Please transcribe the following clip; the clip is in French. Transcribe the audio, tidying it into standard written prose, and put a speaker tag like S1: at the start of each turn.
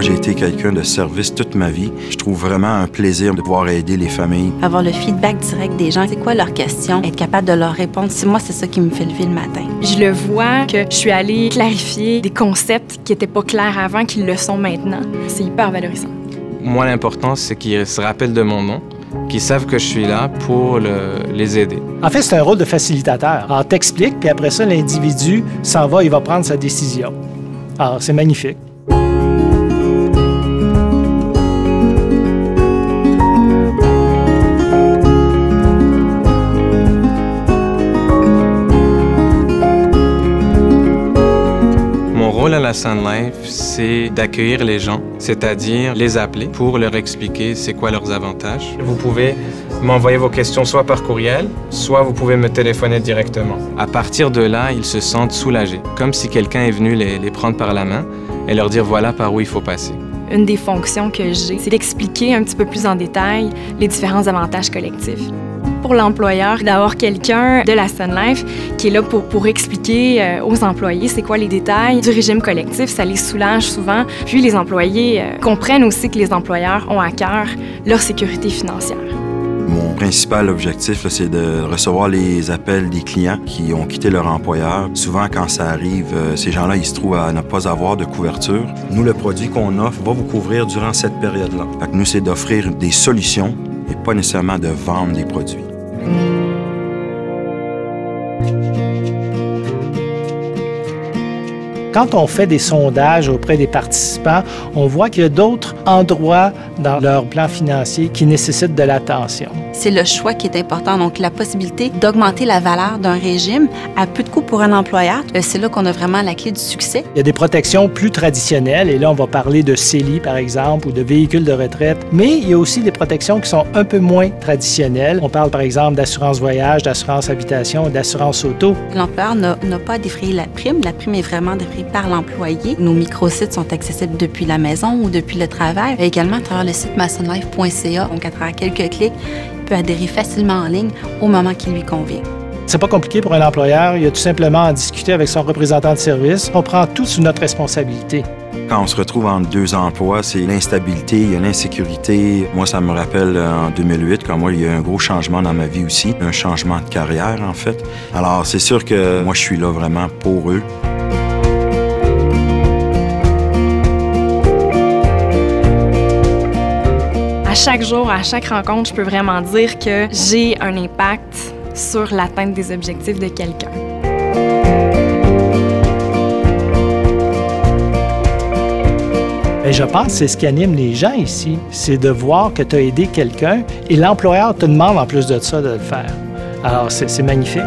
S1: J'ai été quelqu'un de service toute ma vie. Je trouve vraiment un plaisir de pouvoir aider les familles.
S2: Avoir le feedback direct des gens, c'est quoi leurs questions, être capable de leur répondre, moi, c'est ça qui me fait lever le matin.
S3: Je le vois que je suis allée clarifier des concepts qui n'étaient pas clairs avant, qui le sont maintenant. C'est hyper valorisant.
S4: Moi, l'important, c'est qu'ils se rappellent de mon nom, qu'ils savent que je suis là pour les aider.
S5: En fait, c'est un rôle de facilitateur. Alors, t'expliques, puis après ça, l'individu s'en va, il va prendre sa décision. Alors, c'est magnifique.
S4: Mon rôle à la Sun Life, c'est d'accueillir les gens, c'est-à-dire les appeler pour leur expliquer c'est quoi leurs avantages. Vous pouvez m'envoyer vos questions soit par courriel, soit vous pouvez me téléphoner directement. À partir de là, ils se sentent soulagés, comme si quelqu'un est venu les prendre par la main et leur dire voilà par où il faut passer.
S3: Une des fonctions que j'ai, c'est d'expliquer un petit peu plus en détail les différents avantages collectifs. Pour l'employeur, d'avoir quelqu'un de la Sun Life qui est là pour expliquer aux employés c'est quoi les détails du régime collectif, ça les soulage souvent. Puis les employés comprennent aussi que les employeurs ont à cœur leur sécurité financière.
S1: Mon principal objectif, c'est de recevoir les appels des clients qui ont quitté leur employeur. Souvent, quand ça arrive, ces gens-là, ils se trouvent à ne pas avoir de couverture. Nous, le produit qu'on offre va vous couvrir durant cette période-là. Fait que nous, c'est d'offrir des solutions et pas nécessairement de vendre des produits.
S5: Quand on fait des sondages auprès des participants, on voit qu'il y a d'autres endroits dans leur plan financier qui nécessitent de l'attention.
S2: C'est le choix qui est important, donc la possibilité d'augmenter la valeur d'un régime à peu de coût pour un employeur. C'est là qu'on a vraiment la clé du succès.
S5: Il y a des protections plus traditionnelles, et là, on va parler de CELI, par exemple, ou de véhicules de retraite, mais il y a aussi des protections qui sont un peu moins traditionnelles. On parle, par exemple, d'assurance voyage, d'assurance habitation, d'assurance auto.
S2: L'employeur n'a pas à défrayer la prime. La prime est vraiment défrayée par l'employé. Nos microsites sont accessibles depuis la maison ou depuis le travail. Et également à travers le site masonlife.ca. Donc, à travers quelques clics, il peut adhérer facilement en ligne au moment qui lui convient.
S5: C'est pas compliqué pour un employeur. Il y a tout simplement à discuter avec son représentant de service. On prend tout sous notre responsabilité.
S1: Quand on se retrouve entre deux emplois, c'est l'instabilité, il y a l'insécurité. Moi, ça me rappelle en 2008, quand moi, il y a eu un gros changement dans ma vie aussi, un changement de carrière, en fait. Alors, c'est sûr que moi, je suis là vraiment pour eux.
S3: À chaque jour, à chaque rencontre, je peux vraiment dire que j'ai un impact sur l'atteinte des objectifs de quelqu'un.
S5: Et je pense que c'est ce qui anime les gens ici, c'est de voir que tu as aidé quelqu'un et l'employeur te demande en plus de ça de le faire. Alors, c'est magnifique.